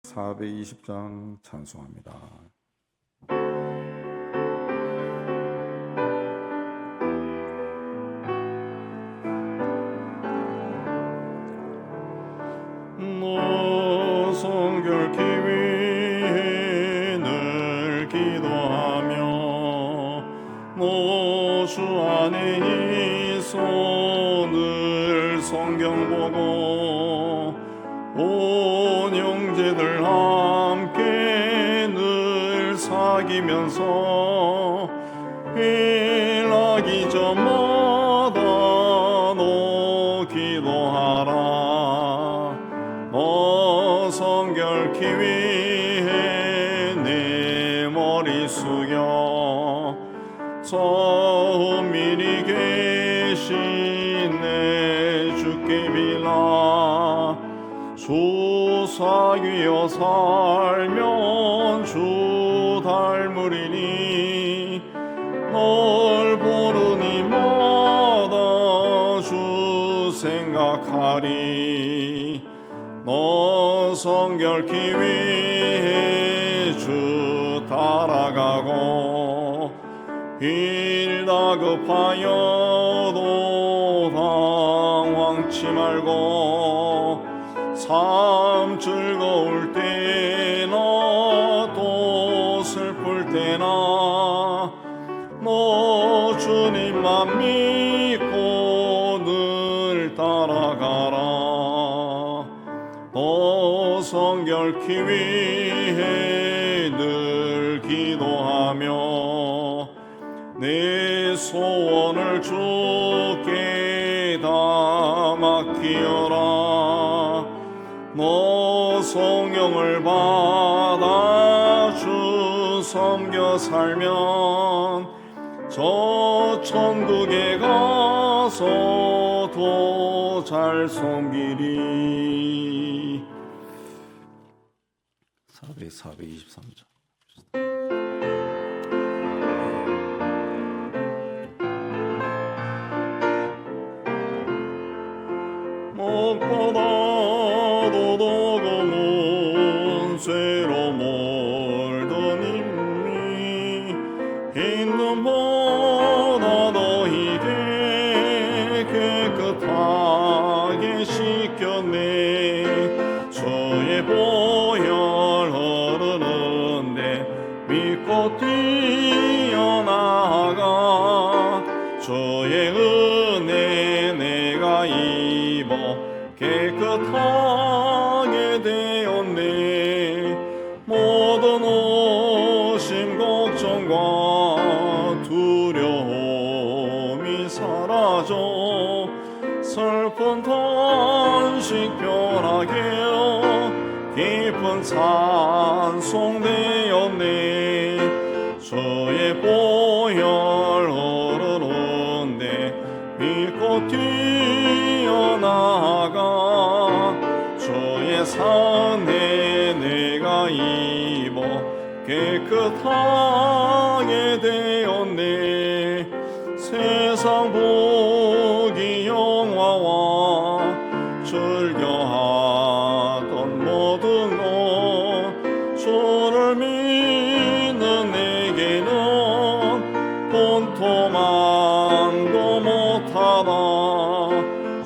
420장 찬송합니다. 노성결 기위를 기도하며 노주 안에 있소늘 성경 보고 온 형제들 함께 늘 사귀면서 일하기 전마다 너 기도하라. 너 성결케 위해 내 머리 숙여 천민이 계신 내 주께 빌라. 주 사귀어 살면 주 닮으리니 널 보는 이마다 주 생각하리. 너 성결케 위해 주 따라가고 일 다급하여도 당황치 말고 삶 즐거울 때나 또 슬플 때나 너 주님만 믿고 늘 따라가라. 너 성결케 위해 늘 기도하며 내 소원을 주께 다 맡기어라. 너 성령을 받아 주 섬겨 살면 저 천국에 가서 더 잘 섬기리. 423장. 목보다도 더 검은 쇠로 몰던 임이 있는 보다 너희게 깨끗하게 씻겼네. 주의 보혈 흐르는데 믿고 뛰어나가 주의 은혜 내가 입어 깨끗하게 되었네. 모든 오심 걱정과 두려움이 사라져 슬픈 탄식 변하게 깊은 찬송 되었네. 주의 보혈 흐르는데 믿고 뛰어나가 주의 산에 내가 입어 깨끗하게 되었네. 세상 보기 영화와 즐겨하던 모든 것 주를 믿는 내게는 본토만도 못하다.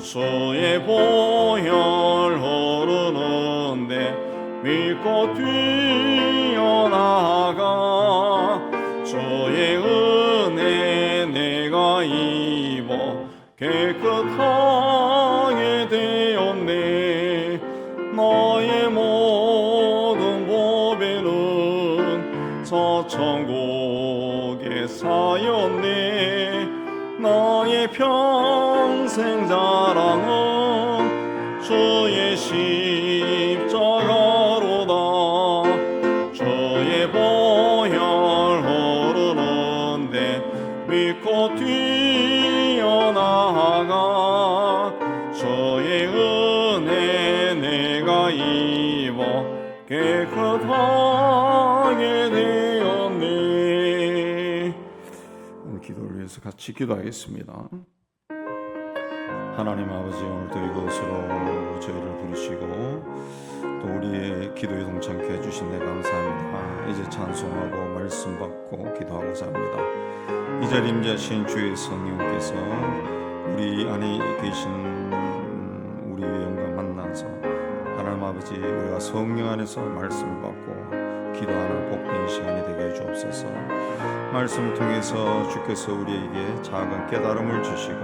주의 보혈 흐르는데 믿고 뛰어나가 주의 은혜 내가 입어 깨끗하게 되었네. 너의 모든 보배는 저 천국에 쌓였네. 너의 평생 자랑은 주의 십자가로다. 주의 보혈 흐르는데 믿고 뛰어나가 주의 은혜 내가 입어 깨끗하게 되었네. 오늘 기도를 위해서 같이 기도하겠습니다. 하나님 아버지, 오늘도 이것으로 저희를 부르시고 또 우리의 기도에 동참케 해주신 데 감사합니다. 이제 찬송하고 말씀 받고 기도하고자 합니다. 이 자리에 임재하신 주의 성령께서 우리 안에 계신 우리의 영광 만나서 하나님 아버지 우리가 성령 안에서 말씀을 받고 기도하는 복된 시간이 되게 해 주옵소서. 말씀을 통해서 주께서 우리에게 작은 깨달음을 주시고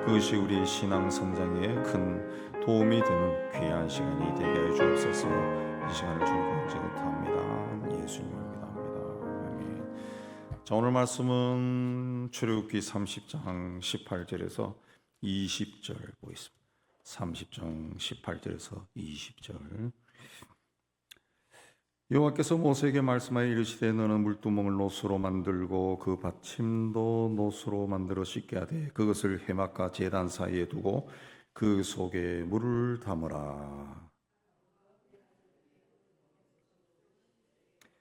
그것이 우리의 신앙 성장에 큰 도움이 되는 귀한 시간이 되게 해 주옵소서. 이 시간을 주님 기도합니다. 예수님을 기도합니다. 아멘. 자, 오늘 말씀은 출애굽기 30장 18절에서 20절 보겠습니다. 30장 18절에서 20절. 여호와께서 모세에게 말씀하여 이르시되 너는 물두멍을 노수로 만들고 그 받침도 노수로 만들어 씻게 하되 그것을 회막과 제단 사이에 두고 그 속에 물을 담으라.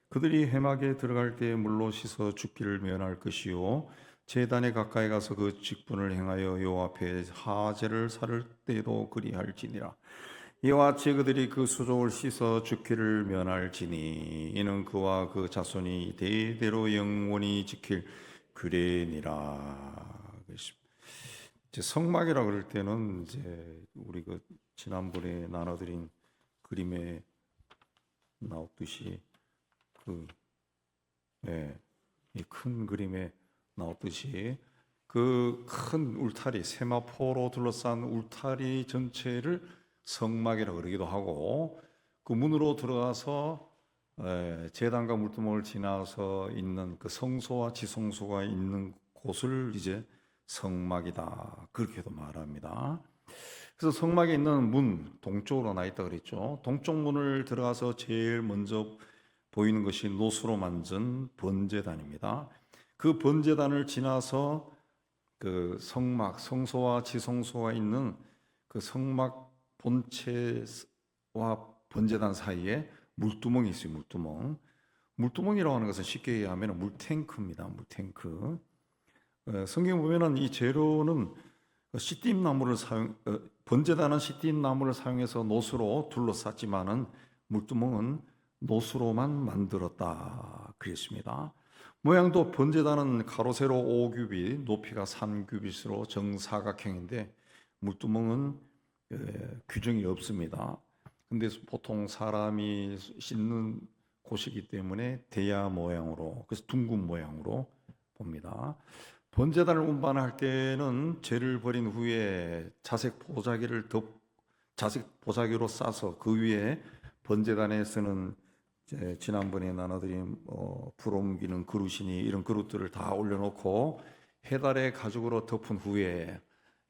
그들이 회막에 들어갈 때 물로 씻어 죽기를 면할 것이요 제단에 가까이 가서 그 직분을 행하여 여호와 앞에 화제를 살을 때도 그리할지니라. 이와 같이 그들이 그 수족을 씻어 죽기를 면할지니 이는 그와 그 자손이 대대로 영원히 지킬 규례니라. 이제 성막이라 그럴 때는 이제 우리 그 지난번에 나눠드린 그림에 나왔듯이 이 큰 그림에 나왔듯이 그 큰 울타리 세마포로 둘러싼 울타리 전체를 성막이라고 그러기도 하고 그 문으로 들어가서 제단과 물두멍을 지나서 있는 그 성소와 지성소가 있는 곳을 이제 성막이다 그렇게도 말합니다. 그래서 성막에 있는 문 동쪽으로 나 있다 그랬죠. 동쪽 문을 들어가서 제일 먼저 보이는 것이 노수로 만든 번제단입니다. 그 번제단을 지나서 그 성막 성소와 지성소가 있는 그 성막 본체와 번제단 사이에 물두멍이 있어요. 물두멍이라고 하는 것은 쉽게 얘기하면 물탱크입니다. 물탱크. 성경 보면은 이 재료는 시띠임 나무를 번제단은 시띠임 나무를 사용해서 노수로 둘러쌌지만은 물두멍은 노수로만 만들었다 그랬습니다. 모양도 번제단은 가로 세로 5규빗, 높이가 3규빗으로 정사각형인데 물두멍은 규정이 없습니다. 근데 보통 사람이 씻는 곳이기 때문에 대야 모양으로, 그래서 둥근 모양으로 봅니다. 번제단을 운반할 때는 죄를 버린 후에 자색 보자기로 싸서 그 위에 번제단에 쓰는 지난번에 나눠드린 불 옮기는 그릇이니 이런 그릇들을 다 올려놓고 해달의 가죽으로 덮은 후에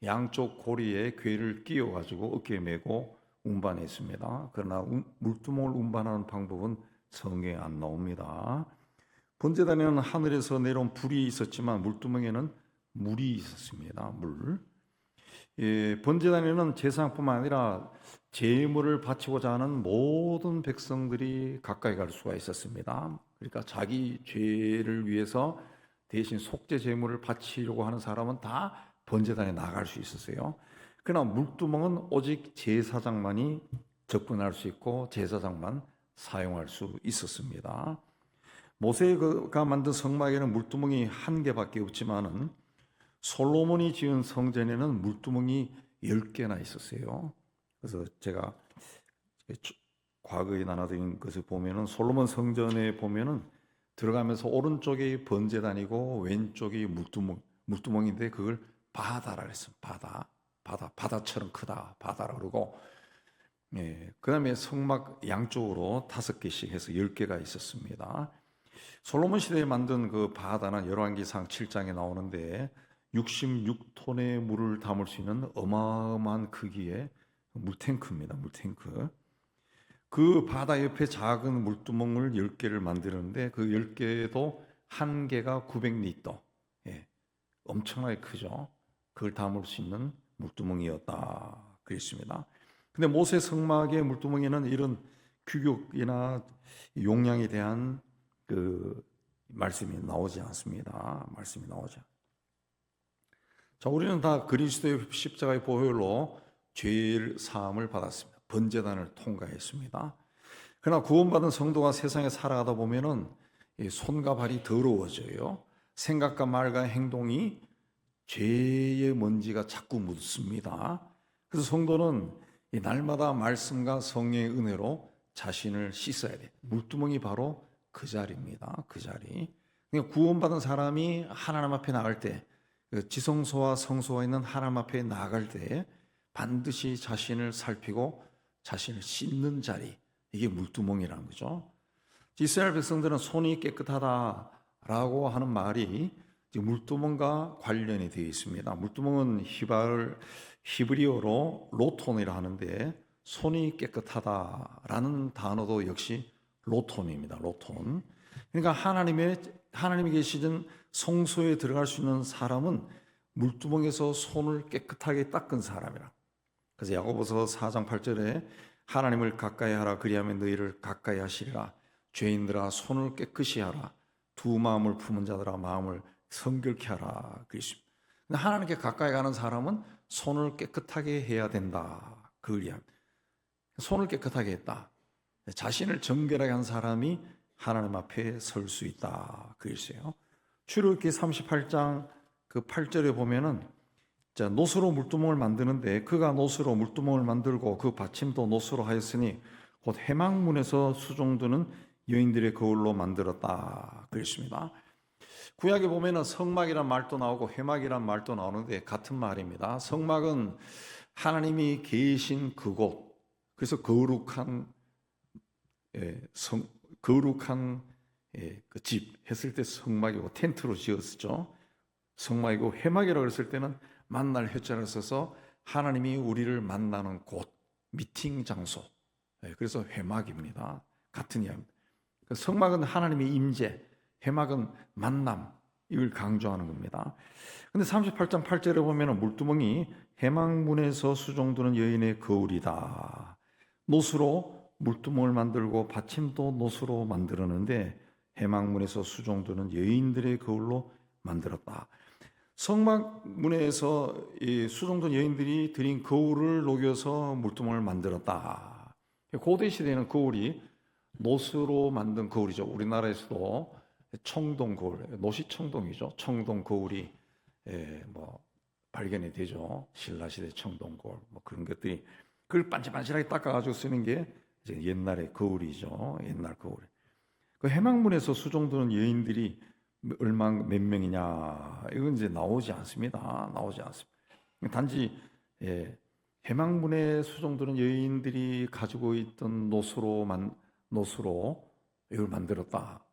양쪽 고리에 궤를 끼워가지고 어깨에 메고 운반했습니다. 그러나 물두멍을 운반하는 방법은 성경에 안 나옵니다. 번제단에는 하늘에서 내려온 불이 있었지만 물두멍에는 물이 있었습니다. 물. 번제단에는 제사장뿐만 아니라 제물을 바치고자 하는 모든 백성들이 가까이 갈 수가 있었습니다. 그러니까 자기 죄를 위해서 대신 속죄 제물을 바치려고 하는 사람은 다 번제단에 나갈 수 있었어요. 그러나 물두멍은 오직 제사장만이 접근할 수 있고 제사장만 사용할 수 있었습니다. 모세가 만든 성막에는 물두멍이 한 개밖에 없지만은 솔로몬이 지은 성전에는 물두멍이 10개나 있었어요. 그래서 제가 과거에 나눠드린 것을 보면은 솔로몬 성전에 보면은 들어가면서 오른쪽이 번제단이고 왼쪽이 물두멍인데 그걸 바다라 그랬습니다. 바다처럼 크다 바다라 그러고 그다음에 성막 양쪽으로 5개씩 해서 10개가 있었습니다. 솔로몬 시대에 만든 그 바다는 열왕기상 7장에 나오는데 66톤의 물을 담을 수 있는 어마어마한 크기의 물탱크입니다. 물탱크. 그 바다 옆에 작은 물두멍을 10개를 만드는데 그 10개도 한 개가 900리터. 엄청나게 크죠. 그걸 담을 수 있는 물두멍이었다 그랬습니다. 근데 모세 성막의 물두멍에는 이런 규격이나 용량에 대한 그 말씀이 나오지 않습니다. 말씀이 나오지. 자, 우리는 다 그리스도의 십자가의 보혈로 죄 사함을 받았습니다. 번제단을 통과했습니다. 그러나 구원받은 성도가 세상에 살아가다 보면은 이 손과 발이 더러워져요. 생각과 말과 행동이 죄의 먼지가 자꾸 묻습니다. 그래서 성도는 이 날마다 말씀과 성령의 은혜로 자신을 씻어야 돼. 물두멍이 바로 그 자리입니다. 그 자리. 그러니까 구원받은 사람이 하나님 앞에 나갈 때, 그 지성소와 성소가 있는 하나님 앞에 나갈 때 반드시 자신을 살피고 자신을 씻는 자리, 이게 물두멍이라는 거죠. 이스라엘 백성들은 손이 깨끗하다라고 하는 말이 물두멍과 관련이 되어 있습니다. 물두멍은 히브리어로 로톤이라 하는데, 손이 깨끗하다라는 단어도 역시 로톤입니다. 로톤. 그러니까 하나님이 계시던 성소에 들어갈 수 있는 사람은 물두멍에서 손을 깨끗하게 닦은 사람이라. 그래서 야고보서 4장 8절에 하나님을 가까이 하라, 그리하면 너희를 가까이 하시리라. 죄인들아 손을 깨끗이 하라. 두 마음을 품은 자들아 마음을 성결케 하라. 그랬습니다. 하나님께 가까이 가는 사람은 손을 깨끗하게 해야 된다. 그걸 이야기합니다. 손을 깨끗하게 했다. 자신을 정결하게 한 사람이 하나님 앞에 설 수 있다. 그랬어요. 출애굽기 38장 그 8절에 보면은 노수로 물두멍을 만드는데, 그가 노수로 물두멍을 만들고 그 받침도 노수로 하였으니 곧 해망문에서 수종드는 여인들의 거울로 만들었다. 그랬습니다. 구약에 보면은 성막이란 말도 나오고 회막이란 말도 나오는데 같은 말입니다. 성막은 하나님이 계신 그곳, 그래서 거룩한 그 집 했을 때 성막이고, 텐트로 지었죠. 성막이고, 회막이라고 했을 때는 만날 회자를 써서 하나님이 우리를 만나는 곳, 미팅 장소. 그래서 회막입니다. 같은 이야기입니다. 성막은 하나님의 임재, 회막은 만남, 이걸 강조하는 겁니다. 근데 38장 8절에 보면 물두멍이 해망문에서 수종드는 여인의 거울이다. 노수로 물두멍을 만들고 받침도 노수로 만들었는데 해망문에서 수종드는 여인들의 거울로 만들었다. 성막문에서 이 수종된 여인들이 드린 거울을 녹여서 물두멍을 만들었다. 고대 시대에는 거울이 노수로 만든 거울이죠. 우리나라에서도 청동 거울, 노시 청동이죠. 청동 거울이 발견이 되죠. 신라 시대 청동 거울, 그런 것들이 그걸 반질반질하게 닦아가지고 쓰는 게 이제 옛날의 거울이죠. 옛날 거울. 그 해망문에서 수종드는 여인들이 몇 명이냐, 이건 이제 나오지 않습니다. 나오지 않습니다. 단지 해망문에 수종드는 여인들이 가지고 있던 노수로 이걸 만들었다.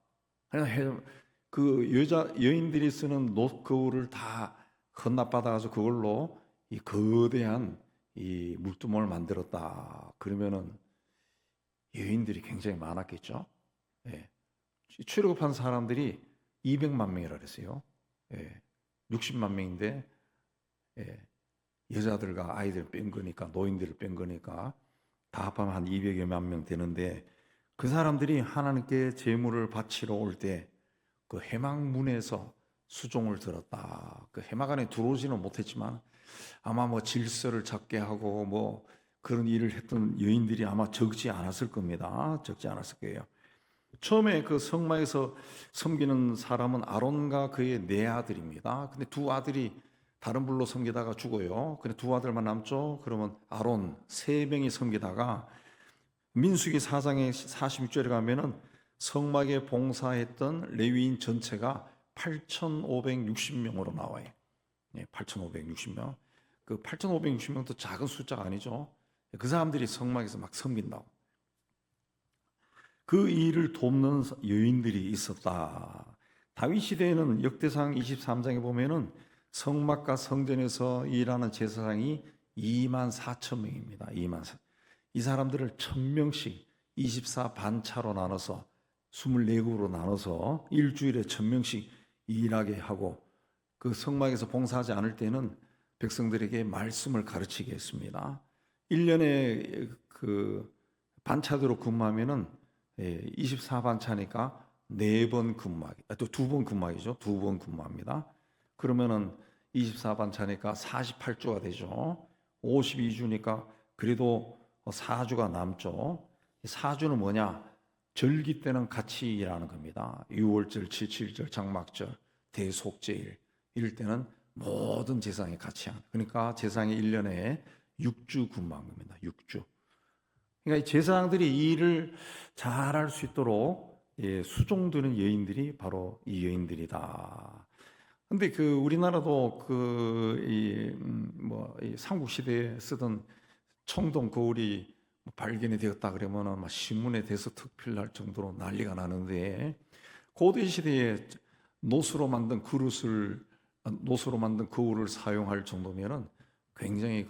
그 여인들이 쓰는 노거울을 다 헌납받아가지고 그걸로 이 거대한 이 물두멍을 만들었다. 그러면은 여인들이 굉장히 많았겠죠. 출애굽한 사람들이 200만 명이라 그랬어요. 60만 명인데 여자들과 아이들 뺀 거니까, 노인들을 뺀 거니까 다 합하면 한 200여만 명 되는데, 그 사람들이 하나님께 제물을 바치러 올 때 그 해망문에서 수종을 들었다. 그 해막 안에 들어오지는 못했지만 아마 질서를 잡게 하고 그런 일을 했던 여인들이 아마 적지 않았을 겁니다. 적지 않았을 거예요. 처음에 그 성막에서 섬기는 사람은 아론과 그의 네 아들입니다. 근데 두 아들이 다른 불로 섬기다가 죽어요. 근데 두 아들만 남죠. 그러면 아론 3명이 섬기다가 민수기 4장의 46절에 가면은 성막에 봉사했던 레위인 전체가 8,560명으로 나와요. 8,560명. 그 8,560명도 작은 숫자가 아니죠. 그 사람들이 성막에서 막 섬긴다고. 그 일을 돕는 여인들이 있었다. 다윗 시대에는 역대상 23장에 보면은 성막과 성전에서 일하는 제사장이 24,000명입니다. 이 사람들을 1,000명씩 24반차로 나눠서 24그룹으로 나눠서 일주일에 1,000명씩 일하게 하고, 그 성막에서 봉사하지 않을 때는 백성들에게 말씀을 가르치게 했습니다. 1년에 그 반차대로 근무하면은 24반차니까 4번 근무하기, 또 2번 근무하기죠. 2번 근무합니다. 그러면은 24반차니까 48주가 되죠. 52주니까 그래도 4주가 남죠. 사주는 뭐냐? 절기 때는 같이 일하는 겁니다. 유월절, 칠칠절, 장막절, 대속제일 이럴 때는 모든 제사장이 같이 하는. 그러니까 제사장이 1년에 6주 근무한 겁니다. 6주. 그러니까 이 제사장들이 이 일을 잘할 수 있도록 수종드는 여인들이 바로 이 여인들이다. 근데 우리나라도 이 삼국 시대에 쓰던 청동 거울이 발견이 되었다 그러면은 막 신문에 대서특필 날 정도로 난리가 나는데, 고대 시대에 노수로 만든 거울을 사용할 정도면은 굉장히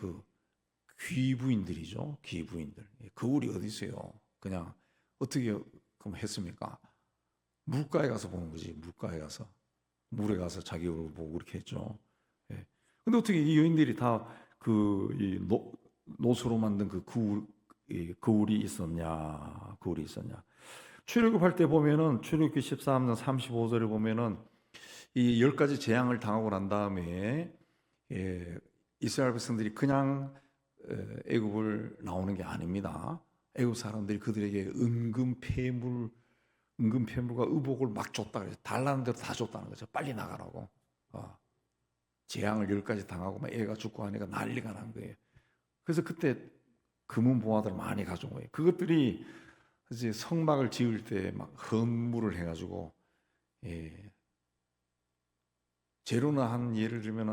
귀부인들이죠. 귀부인들. 거울이 어디 있어요? 그냥 어떻게 그럼 했습니까? 물가에 가서 보는 거지. 물가에 가서, 물에 가서 자기 얼굴 보고 그렇게 했죠. 예. 근데 어떻게 이 여인들이 다 노수로 만든 거울이 있었냐? 거울이 있었냐? 출애굽할 때 보면은, 출애굽기 13장 35절에 보면은 이 10가지 재앙을 당하고 난 다음에 이스라엘 백성들이 그냥 애굽을 나오는 게 아닙니다. 애굽 사람들이 그들에게 은금 폐물과 의복을 막 줬다 그래요. 달라는 대로 다 줬다는 거죠. 빨리 나가라고. 재앙을 10가지 당하고 막 애가 죽고 하니까 난리가 난 거예요. 그래서 그때 금은 보화들을 많이 가져온 거예요. 그것들이 이제 성막을 지을 때 막 헌물을 해가지고, 재료는 예를 들면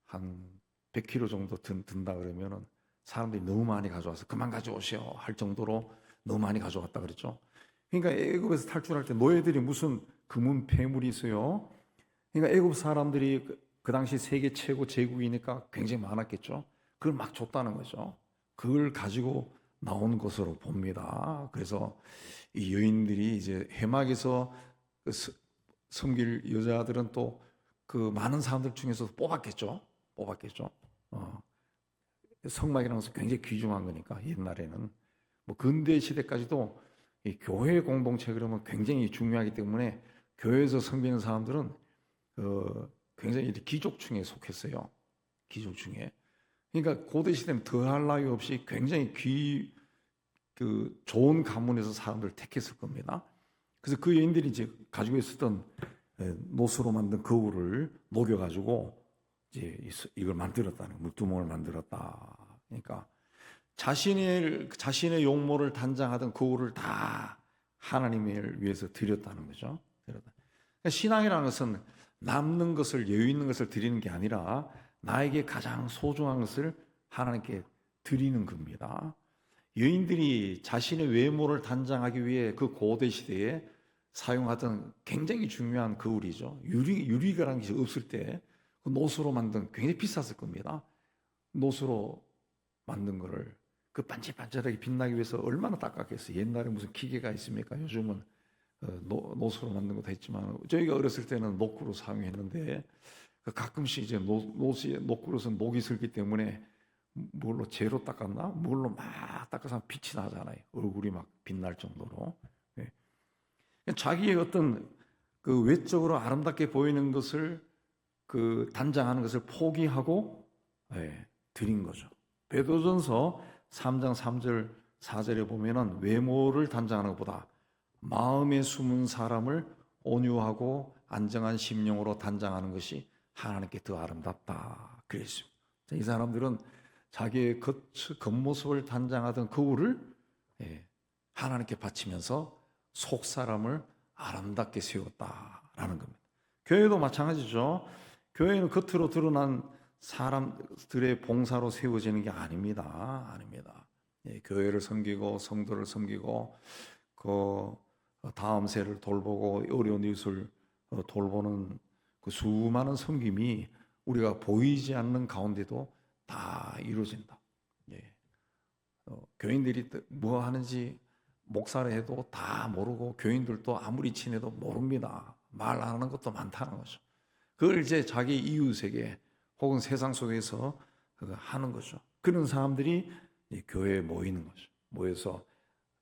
한 100kg 정도 든다 그러면은 사람들이 너무 많이 가져와서 그만 가져오시오 할 정도로 너무 많이 가져왔다 그랬죠. 그러니까 애굽에서 탈출할 때 노예들이 무슨 금은 폐물이 있어요. 그러니까 애굽 사람들이 그 당시 세계 최고 제국이니까 굉장히 많았겠죠. 그걸 막 줬다는 거죠. 그걸 가지고 나온 것으로 봅니다. 그래서 이 여인들이 이제 회막에서 섬길 여자들은 또 많은 사람들 중에서 뽑았겠죠. 성막이라는 것은 굉장히 귀중한 거니까 옛날에는 근대 시대까지도 이 교회 공동체 그러면 굉장히 중요하기 때문에 교회에서 섬기는 사람들은 굉장히 귀족층에 속했어요. 귀족층에. 그러니까 고대 시대는 더할 나위 없이 굉장히 좋은 가문에서 사람들을 택했을 겁니다. 그래서 그 여인들이 이제 가지고 있었던 노수로 만든 거울을 녹여가지고 이제 이걸 만들었다는 거예요. 물두멍을 만들었다. 그러니까 자신의 용모를 단장하던 거울을 다 하나님을 위해서 드렸다는 거죠. 그러니까 신앙이라는 것은 남는 것을, 여유 있는 것을 드리는 게 아니라 나에게 가장 소중한 것을 하나님께 드리는 겁니다. 여인들이 자신의 외모를 단장하기 위해 그 고대 시대에 사용하던 굉장히 중요한 거울이죠. 유리가라는 게 없을 때 그 노수로 만든, 굉장히 비쌌을 겁니다. 노수로 만든 거를 반질반질하게 빛나기 위해서 얼마나 닦았겠어요. 옛날에 무슨 기계가 있습니까? 요즘은 노수로 만든 것도 했지만 저희가 어렸을 때는 녹구로 사용했는데 가끔씩 이제 녹구로서 녹이 슬기 때문에 뭘로 재로 닦았나? 뭘로 막 닦아서 빛이 나잖아요. 얼굴이 막 빛날 정도로. 자기의 어떤 외적으로 아름답게 보이는 것을 단장하는 것을 포기하고 드린 거죠. 베드로전서 3장 3절 4절에 보면은 외모를 단장하는 것보다 마음에 숨은 사람을 온유하고 안정한 심령으로 단장하는 것이 하나님께 더 아름답다 그랬습니다. 이 사람들은 자기의 겉모습을 단장하던 거울을 하나님께 바치면서 속 사람을 아름답게 세웠다라는 겁니다. 교회도 마찬가지죠. 교회는 겉으로 드러난 사람들의 봉사로 세워지는 게 아닙니다. 교회를 섬기고 성도를 섬기고 다음 세를 돌보고 어려운 이웃을 돌보는 수많은 섬김이 우리가 보이지 않는 가운데도 다 이루어진다. 교인들이 뭐 하는지 목사를 해도 다 모르고 교인들도 아무리 친해도 모릅니다. 말 안 하는 것도 많다는 거죠. 그걸 이제 자기 이웃에게 혹은 세상 속에서 하는 거죠. 그런 사람들이 교회에 모이는 거죠. 모여서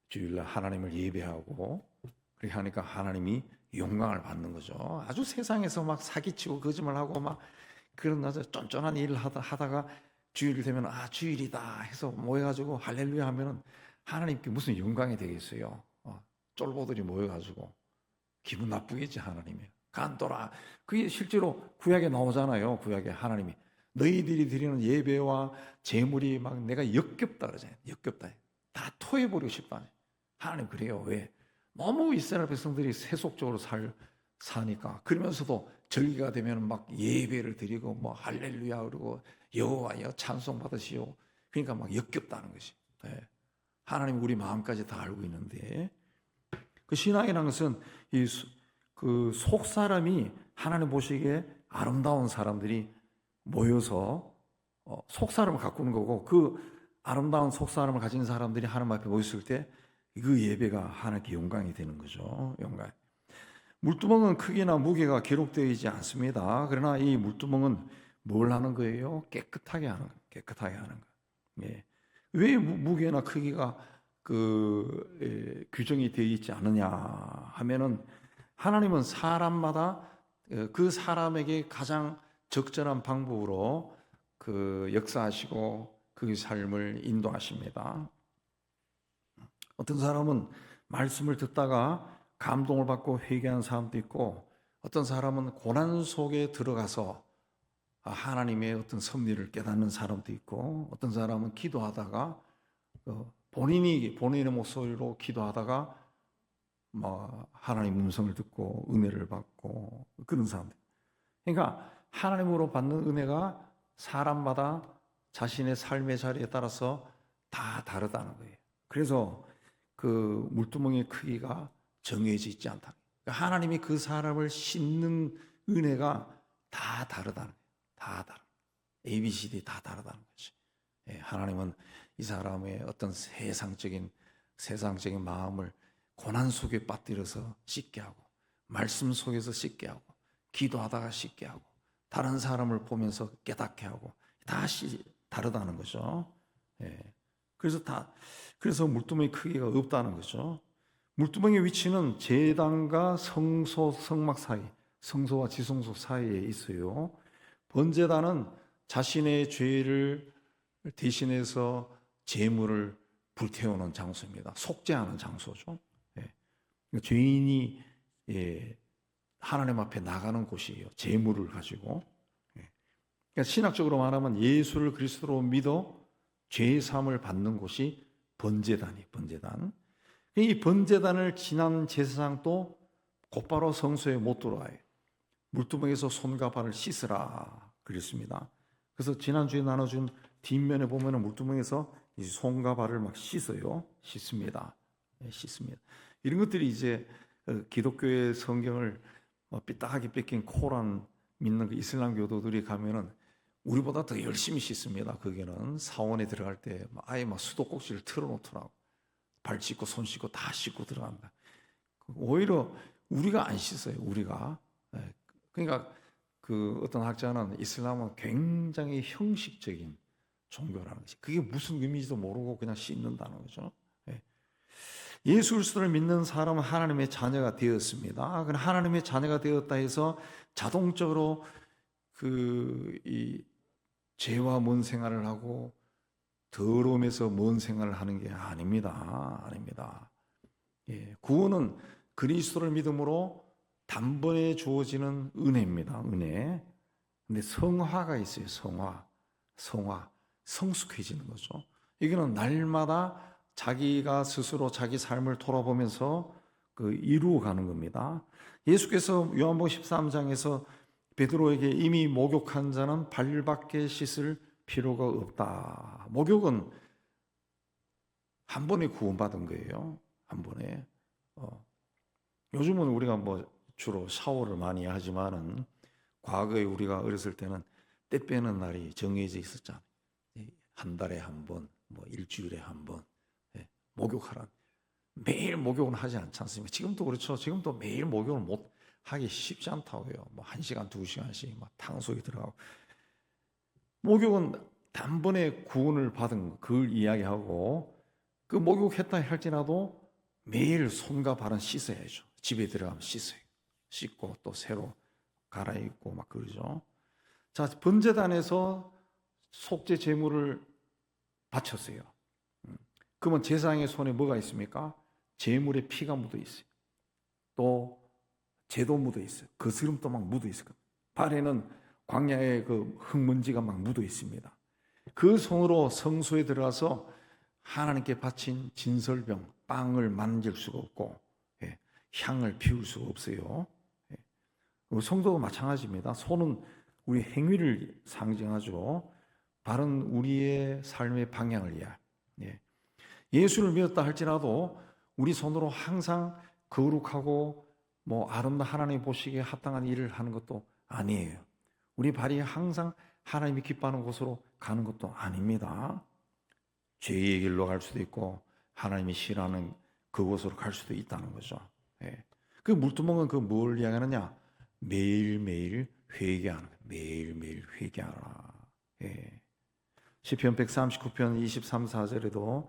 주일날 하나님을 예배하고 그렇게 하니까 하나님이 영광을 받는 거죠. 아주 세상에서 막 사기치고 거짓말하고 막 그런 아주 쫀쫀한 일을 하다가 주일이 되면 주일이다 해서 모여가지고 할렐루야 하면은 하나님께 무슨 영광이 되겠어요? 쫄보들이 모여가지고 기분 나쁘겠지. 하나님이 간도라. 그게 실제로 구약에 나오잖아요. 구약에 하나님이 너희들이 드리는 예배와 제물이 막 내가 역겹다 그러잖아요. 역겹다. 다 토해버리고 싶다. 하나님 그래요. 왜? 너무 이스라엘 백성들이 세속적으로 사니까. 그러면서도 절기가 되면 막 예배를 드리고 뭐 할렐루야 그러고 여호와여 찬송 받으시오. 그러니까 막 역겹다는 것이. 네. 하나님 우리 마음까지 다 알고 있는데, 그 신앙이라는 것은 그 속 사람이 하나님 보시기에 아름다운 사람들이 모여서 속 사람을 가꾸는 거고, 그 아름다운 속 사람을 가진 사람들이 하나님 앞에 모였을 때 그 예배가 하나님께 영광이 되는 거죠. 영광. 물두멍은 크기나 무게가 기록되어 있지 않습니다. 그러나 이 물두멍은 뭘 하는 거예요? 깨끗하게 하는 거예요. 깨끗하게 하는 거예요. 예. 왜 무게나 크기가 규정이 되어 있지 않느냐 하면은, 하나님은 사람마다 그 사람에게 가장 적절한 방법으로 역사하시고 그 삶을 인도하십니다. 어떤 사람은 말씀을 듣다가 감동을 받고 회개하는 사람도 있고, 어떤 사람은 고난 속에 들어가서 하나님의 어떤 섭리를 깨닫는 사람도 있고, 어떤 사람은 기도하다가 본인의 목소리로 기도하다가 하나님 음성을 듣고 은혜를 받고 그런 사람들. 그러니까 하나님으로 받는 은혜가 사람마다 자신의 삶의 자리에 따라서 다 다르다는 거예요. 그래서 그 물두멍의 크기가 정해져 있지 않다. 그러니까 하나님이 그 사람을 씻는 은혜가 다 다르다는 거예요. 다 다르다. ABCD 다 다르다는 거지. 하나님은 이 사람의 어떤 세상적인 마음을 고난 속에 빠뜨려서 씻게 하고, 말씀 속에서 씻게 하고, 기도하다가 씻게 하고, 다른 사람을 보면서 깨닫게 하고, 다시 다르다는 거죠. 그래서 물두멍의 크기가 없다는 거죠. 물두멍의 위치는 제단과 성소 성막 사이, 성소와 지성소 사이에 있어요. 번제단은 자신의 죄를 대신해서 제물을 불태우는 장소입니다. 속죄하는 장소죠. 죄인이 하나님 앞에 나가는 곳이에요. 제물을 가지고. 그러니까 신학적으로 말하면 예수를 그리스도로 믿어 죄 사함을 받는 곳이 번제단이 번제단. 이 번제단을 지난 제사장도 곧바로 성소에 못 들어와요. 물두멍에서 손과 발을 씻으라 그랬습니다. 그래서 지난주에 나눠준 뒷면에 보면 물두멍에서 손과 발을 막 씻어요. 씻습니다. 씻습니다. 이런 것들이 이제 기독교의 성경을 삐딱하게 뺏긴 코란 믿는 그 이슬람 교도들이 가면은 우리보다 더 열심히 씻습니다. 거기는 사원에 들어갈 때 아예 막 수도꼭지를 틀어놓더라고. 발 씻고 손 씻고 다 씻고 들어간다. 오히려 우리가 안 씻어요. 우리가. 그러니까 그 어떤 학자는 이슬람은 굉장히 형식적인 종교라는 것이, 그게 무슨 의미인지도 모르고 그냥 씻는다는 거죠. 예수 그리스도를 믿는 사람은 하나님의 자녀가 되었습니다. 그럼 하나님의 자녀가 되었다 해서 자동적으로 이 죄와 먼 생활을 하고 더러움에서 먼 생활을 하는 게 아닙니다. 아닙니다. 구원은 그리스도를 믿음으로 단번에 주어지는 은혜입니다. 은혜. 근데 성화가 있어요. 성화. 성숙해지는 거죠. 이거는 날마다 자기가 스스로 자기 삶을 돌아보면서 이루어가는 겁니다. 예수께서 요한복음 13장에서 베드로에게 이미 목욕한 자는 발밖에 씻을 필요가 없다. 목욕은 한 번에 구원받은 거예요. 한 번에. 요즘은 우리가 주로 샤워를 많이 하지만은 과거에 우리가 어렸을 때는 때 빼는 날이 정해져 있었잖아요. 한 달에 한 번, 일주일에 한 번 목욕하라. 매일 목욕은 하지 않지 않습니까? 지금도 그렇죠. 지금도 매일 목욕을 못 하기 쉽지 않다고요. 1시간, 2시간씩 탕속에 들어가고. 목욕은 단번에 구원을 받은 그걸 이야기하고, 그 목욕했다 할지라도 매일 손과 발은 씻어야죠. 집에 들어가면 씻어요. 씻고 또 새로 갈아입고 그러죠. 자, 번제단에서 속죄 제물을 바쳤어요. 그러면 제사장의 손에 뭐가 있습니까? 제물의 피가 묻어 있어요. 또 재도 묻어 있어요. 거스름도 막 묻어 있어요. 발에는 광야의 그 흙먼지가 막 묻어 있습니다. 그 손으로 성소에 들어가서 하나님께 바친 진설병, 빵을 만질 수가 없고, 예, 향을 피울 수가 없어요. 예. 성도도 마찬가지입니다. 손은 우리 행위를 상징하죠. 발은 우리의 삶의 방향을 이해해요. 예. 예수를 믿었다 할지라도 우리 손으로 항상 거룩하고 뭐 아름다운 하나님 보시기에 합당한 일을 하는 것도 아니에요. 우리 발이 항상 하나님이 기뻐하는 곳으로 가는 것도 아닙니다. 죄의 길로 갈 수도 있고 하나님이 싫어하는 그곳으로 갈 수도 있다는 거죠. 예. 그 물두멍은 그 뭘 이야기하느냐? 매일매일 회개하는 거예요. 매일매일 회개하라. 예. 시편 139편 23, 4절에도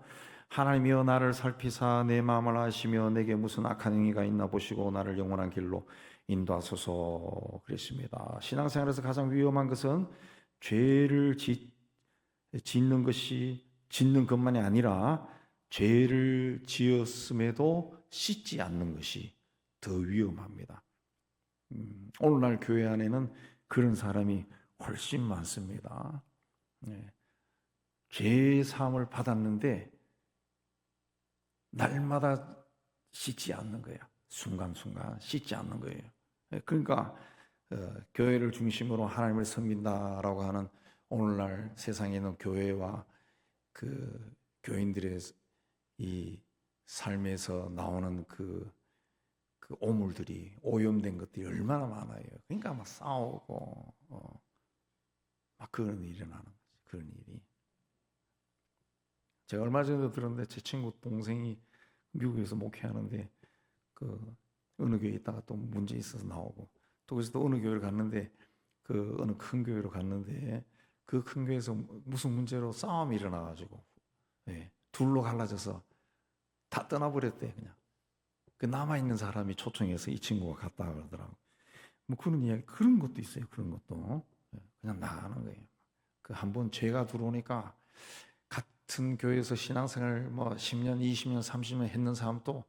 하나님이여 나를 살피사 내 마음을 아시며 내게 무슨 악한 행위가 있나 보시고 나를 영원한 길로 인도하소서 그랬습니다. 신앙생활에서 가장 위험한 것은 죄를 짓는 것만이 아니라 죄를 지었음에도 씻지 않는 것이 더 위험합니다. 오늘날 교회 안에는 그런 사람이 훨씬 많습니다. 죄의 사함을 받았는데 날마다 씻지 않는 거야. 순간순간 씻지 않는 거예요. 그러니까 교회를 중심으로 하나님을 섬긴다라고 하는 오늘날 세상에 있는 교회와 그 교인들의 이 삶에서 나오는 그 오물들이 오염된 것들이 얼마나 많아요. 그러니까 막 싸우고 막 그런 일이 일어나는 거죠. 그런 일이. 제가 얼마 전에도 들었는데 제 친구 동생이 미국에서 목회하는데 그 어느 교회에 있다가 또 문제 있어서 나오고 또 그래서 또 어느 교회를 갔는데 그 어느 큰 교회로 갔는데 그 큰 교회에서 무슨 문제로 싸움이 일어나가지고 둘로 갈라져서 다 떠나버렸대 그냥. 그 남아있는 사람이 초청해서 이 친구가 갔다 그러더라고. 뭐 그런 이야기 그런 것도 있어요. 그런 것도 그냥 나가는 거예요. 그 한번 죄가 들어오니까 같은 교회에서 신앙생활 뭐 10년, 20년, 30년 했는 사람도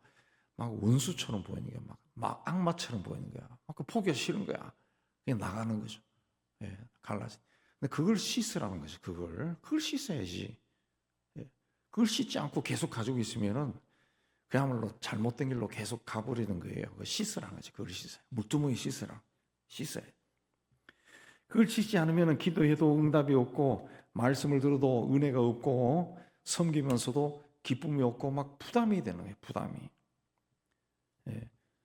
막 원수처럼 보이는 거야. 막 악마처럼 보이는 거야. 막 그 포기하기 싫은 거야. 그냥 나가는 거죠. 갈라지. 근데 그걸 씻으라는 거지. 그걸 씻어야지. 그걸 씻지 않고 계속 가지고 있으면은 그야말로 잘못된 길로 계속 가버리는 거예요. 그걸 씻으라는 거지. 그걸 씻어요. 물두멍이 씻어요. 그걸 씻지 않으면 기도해도 응답이 없고 말씀을 들어도 은혜가 없고 섬기면서도 기쁨이 없고 막 부담이 되는 거예요. 부담이.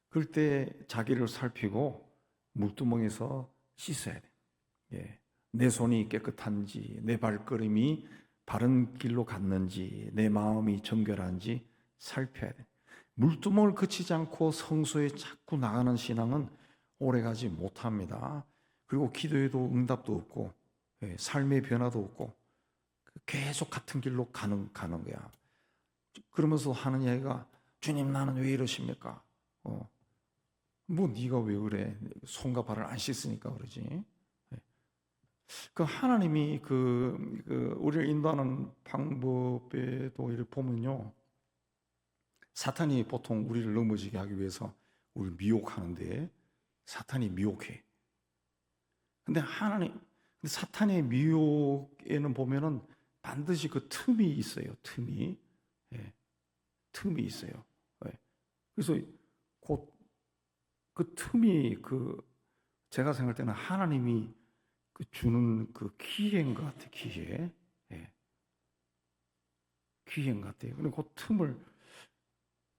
그럴 때 자기를 살피고 물두멍에서 씻어야 돼. 내 손이 깨끗한지, 내 발걸음이 바른 길로 갔는지, 내 마음이 정결한지 살펴야 돼. 물두멍을 그치지 않고 성소에 자꾸 나가는 신앙은 오래가지 못합니다. 그리고 기도에도 응답도 없고 삶의 변화도 없고 계속 같은 길로 가는 거야. 그러면서 하는 이야기가 주님 나는 왜 이러십니까? 뭐 네가 왜 그래? 손과 발을 안 씻으니까 그러지. 그 하나님이 우리를 인도하는 방법에도 이렇게 보면요. 사탄이 보통 우리를 넘어지게 하기 위해서 우리를 미혹하는데 사탄이 미혹해. 근데 사탄의 미혹에는 보면은 반드시 그 틈이 있어요. 틈이 있어요. 그래서 곧 그 틈이 제가 생각할 때는 하나님이 주는 그 기회인 것 같아요. 기회인 것 같아요. 그리고 그 틈을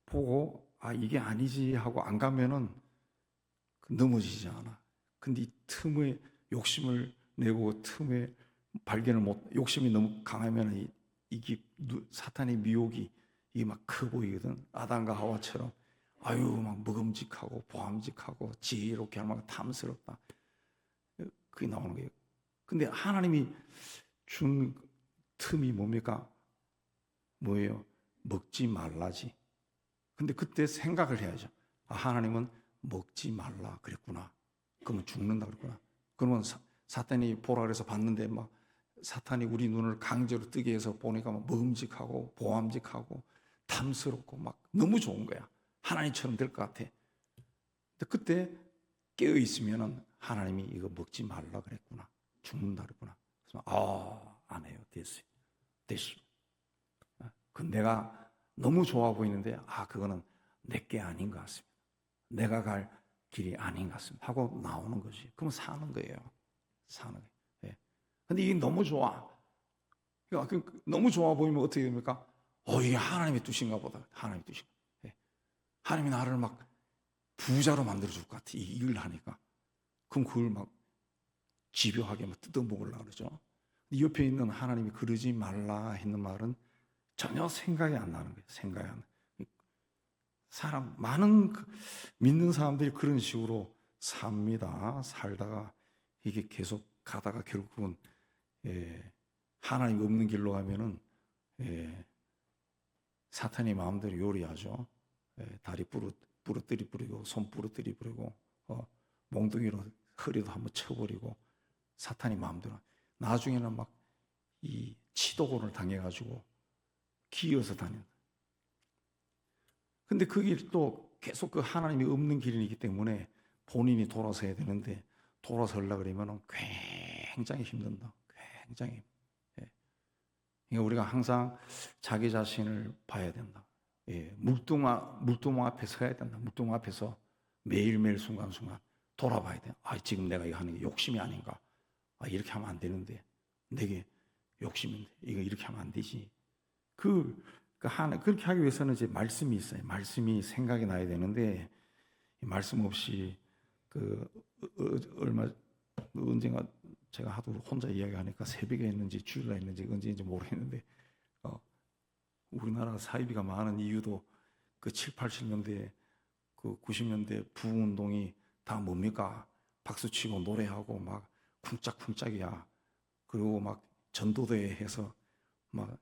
보고 이게 아니지 하고 안 가면은 넘어지지 않아. 근데 이 틈에 욕심을 내고 틈에 발견을 욕심이 너무 강하면 이게 사탄의 미혹이 이게 막 커 보이거든. 아담과 하와처럼 막 먹음직하고 보암직하고 지혜롭게 하면 탐스럽다. 그게 나오는 거예요. 근데 하나님이 준 틈이 뭡니까? 뭐예요? 먹지 말라지. 근데 그때 생각을 해야죠. 하나님은 먹지 말라 그랬구나. 그러면 죽는다 그랬구나. 그러면 사탄이 보라 그래서 봤는데 막 사탄이 우리 눈을 강제로 뜨게 해서 보니까 막 먹음직하고 보암직하고 탐스럽고 막 너무 좋은 거야. 하나님처럼 될 것 같아. 근데 그때 깨어 있으면은 하나님이 이거 먹지 말라 그랬구나. 죽는다 그랬구나. 그래서 안 해요. 됐어요. 됐어. 그 내가 너무 좋아 보이는데 그거는 내게 아닌 것 같습니다. 내가 갈 길이 아닌 것 같습니다. 하고 나오는 거지. 그러면 사는 거예요. 사는 거예요. 예. 근데 이게 너무 좋아. 그러니까 너무 좋아 보이면 어떻게 됩니까? 이게 하나님의 뜻인가 보다. 하나님의 뜻인가. 예. 하나님이 나를 막 부자로 만들어줄 것 같아. 이 일을 하니까. 그럼 그걸 막 집요하게 막 뜯어먹으려고 그러죠. 옆에 있는 하나님이 그러지 말라 했는 말은 전혀 생각이 안 나는 거예요. 생각이 안 나요. 많은 믿는 사람들이 그런 식으로 삽니다. 살다가 이게 계속 가다가 결국은 하나님 없는 길로 가면은 사탄이 마음대로 요리하죠. 다리 부러뜨리 부리고 손 부러뜨리 부리고 몽둥이로 허리도 한번 쳐버리고 사탄이 마음대로. 나중에는 막 이 치도곤을 당해가지고 기어서 다닌다. 근데 그 길 또 계속 그 하나님이 없는 길이기 때문에 본인이 돌아서야 되는데 돌아서려고 그러면 굉장히 힘든다. 굉장히. 그러니까 우리가 항상 자기 자신을 봐야 된다. 물두멍 앞에 서야 된다. 물두멍 앞에서 매일매일 순간순간 돌아봐야 돼. 지금 내가 이거 하는 게 욕심이 아닌가. 이렇게 하면 안 되는데 내게 욕심인데 이거 이렇게 하면 안 되지. 그렇게 하기 위해서는 이제 말씀이 있어요. 말씀이 생각이 나야 되는데 말씀 없이 언젠가 제가 하도 혼자 이야기하니까 새벽에 했는지 주일날 했는지 언제인지 모르겠는데 우리나라가 사이비가 많은 이유도 그 7, 80년대 그 90년대 부흥운동이 다 뭡니까? 박수치고 노래하고 막 쿵짝쿵짝이야. 그리고 막 전도대회 해서 막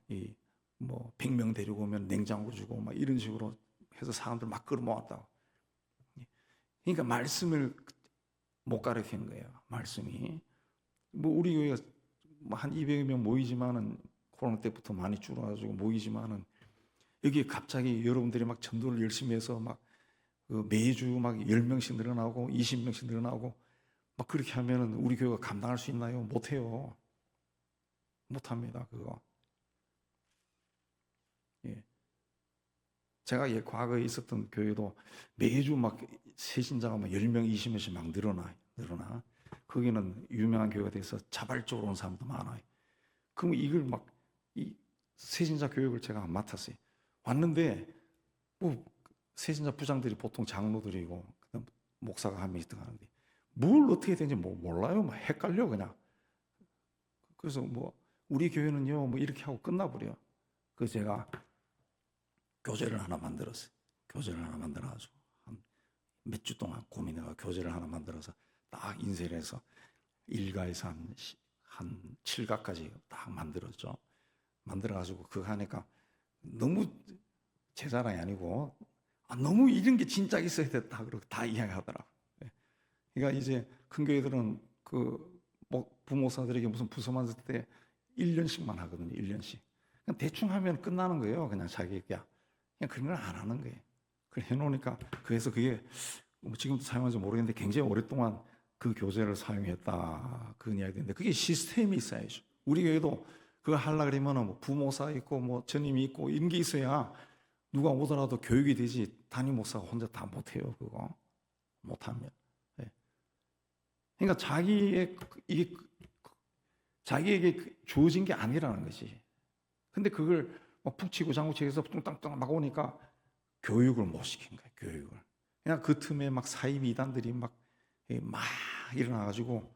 100명 데리고 오면 냉장고 주고 막 이런 식으로 해서 사람들 막 끌어모았다고. 그러니까 말씀을 못 가르치는 거예요. 말씀이. 우리 교회가 한 200명 모이지만은 코로나 때부터 많이 줄어가지고 모이지만은 여기에 갑자기 여러분들이 막 전도를 열심히 해서 막 매주 막 10명씩 늘어나고 20명씩 늘어나고 막 그렇게 하면은 우리 교회가 감당할 수 있나요? 못해요. 못합니다. 그거. 제가 과거에 있었던 교회도 매주 막 새신자가 막 10명, 20명씩 막 늘어나. 거기는 유명한 교회가 돼서 자발적으로 온 사람도 많아요. 그럼 이걸 막 이 새신자 교육을 제가 안 맡았어요. 왔는데 새신자 부장들이 보통 장로들이고 그다음 목사가 한 명씩 들어가는데 뭘 어떻게 되는지 몰라요. 막 헷갈려 그냥. 그래서 우리 교회는요 이렇게 하고 끝나버려요. 그래서 제가 교재를 하나 만들었어요. 교재를 하나 만들어가지고 한 몇 주 동안 고민해가 교재를 하나 만들어서 딱 인쇄를 해서 1가에서 한 7가까지 딱 만들었죠. 만들어가지고 그거 하니까 너무 제 자랑이 아니고 너무 이런 게 진짜 있어야 됐다 그러고 다 이야기하더라고요. 그러니까 이제 큰 교회들은 부목사들에게 무슨 부서 만들 때 1년씩만 하거든요. 1년씩. 그냥 대충 하면 끝나는 거예요. 그냥 자기가. 그냥 그런 걸 안 하는 거예요. 그걸 해놓으니까 그래서 그게 지금도 사용하는지 모르겠는데 굉장히 오랫동안 그 교재를 사용했다 그런 이야기인데 그게 시스템이 있어야죠. 우리 교회도 그거 하려고 그러면 부목사 있고 전임이 있고 이런 게 있어야 누가 오더라도 교육이 되지 담임 목사가 혼자 다 못해요. 그거 못하면. 그러니까 자기에게 주어진 게 아니라는 것이. 근데 그걸 푹 치고 장구치고 뚱땅뚱 막 오니까 교육을 못 시킨 거예요. 교육을. 그냥 그 틈에 막 사이비 이단들이 막 일어나가지고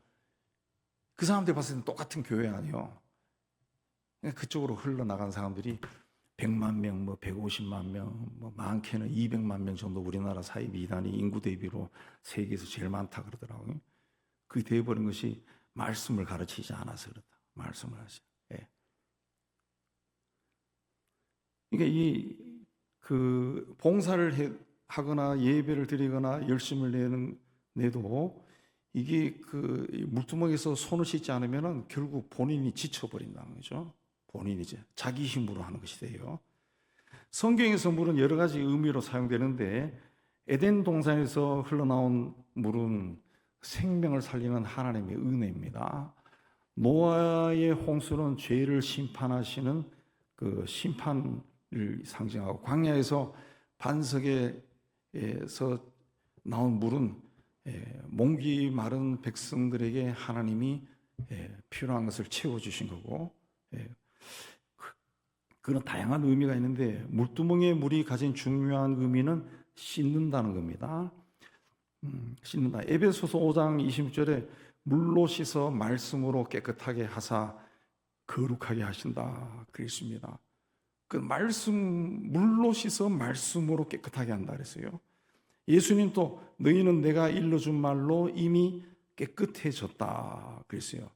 그 사람들 봤을 때는 똑같은 교회 아니에요. 그러니까 그쪽으로 흘러나간 사람들이 100만 명, 150만 명, 많게는 200만 명 정도 우리나라 사이비 이단이 인구 대비로 세계에서 제일 많다 그러더라고요. 그게 되어버린 것이 말씀을 가르치지 않아서 그렇다. 말씀을 하시. 그러니까 봉사를 하거나 예배를 드리거나 열심을 내도 이게 이 물두멍에서 손을 씻지 않으면은 결국 본인이 지쳐버린다는 거죠. 본인이 이제 자기 힘으로 하는 것이 돼요. 성경에서 물은 여러 가지 의미로 사용되는데 에덴 동산에서 흘러나온 물은 생명을 살리는 하나님의 은혜입니다. 노아의 홍수는 죄를 심판하시는 그 심판을 상징하고, 광야에서 반석에서 나온 물은 목이 마른 백성들에게 하나님이 필요한 것을 채워주신 거고, 그런 다양한 의미가 있는데 물두멍의 물이 가진 중요한 의미는 씻는다는 겁니다. 씻는다. 에베소서 5장 20절에 물로 씻어 말씀으로 깨끗하게 하사 거룩하게 하신다 그랬습니다. 그 말씀, 물로 씻어 말씀으로 깨끗하게 한다 그랬어요. 예수님 또 너희는 내가 일러준 말로 이미 깨끗해졌다 그랬어요.